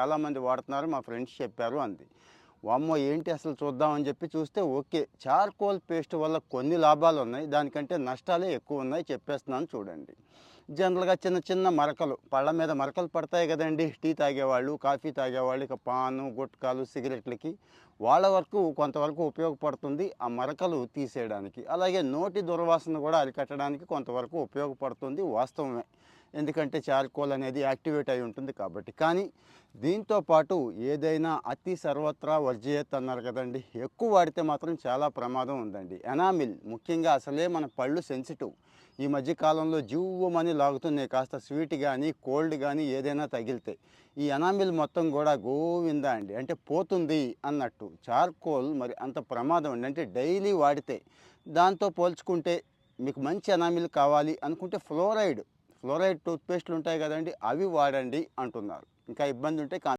చాలామంది వాడుతున్నారు, మా ఫ్రెండ్స్ చెప్పారు అంది. వామ్మో ఏంటి అసలు చూద్దామని చెప్పి చూస్తే ఓకే, చార్కోల్ పేస్ట్ వల్ల కొన్ని లాభాలు ఉన్నాయి, దానికంటే నష్టాలే ఎక్కువ ఉన్నాయి, చెప్పేస్తున్నాను చూడండి. జనరల్గా చిన్న చిన్న మరకలు, పళ్ళ మీద మరకలు పడతాయి కదండి, టీ తాగేవాళ్ళు, కాఫీ తాగేవాళ్ళు, ఇక పాను గుట్కాలు సిగరెట్లకి వాళ్ళ వరకు కొంతవరకు ఉపయోగపడుతుంది ఆ మరకలు తీసేయడానికి. అలాగే నోటి దుర్వాసన కూడా అరికట్టడానికి కొంతవరకు ఉపయోగపడుతుంది, వాస్తవమే. ఎందుకంటే చార్కోల్ అనేది యాక్టివేట్ అయి ఉంటుంది కాబట్టి. కానీ దీంతో పాటు ఏదైనా అతి సర్వత్రా వర్జయేత్ అన్నారు కదండి, ఎక్కువ వాడితే మాత్రం చాలా ప్రమాదం ఉందండి. ఎనామిల్ ముఖ్యంగా, అసలే మన పళ్ళు సెన్సిటివ్. ఈ మధ్య కాలంలో జివ్వుమని లాగుతున్నాయి, కాస్త స్వీట్ కానీ కోల్డ్ కానీ ఏదైనా తగిలితే ఈ ఎనామిల్ మొత్తం కూడా గోవిందా అండి, అంటే పోతుంది అన్నట్టు. చార్కోల్ మరి అంత ప్రమాదం అండి, అంటే డైలీ వాడితే. దాంతో పోల్చుకుంటే మీకు మంచి ఎనామిల్ కావాలి అనుకుంటే ఫ్లోరైడ్ టూత్పేస్ట్లు ఉంటాయి కదండి, అవి వాడండి అంటున్నారు. ఇంకా ఇబ్బంది ఉంటే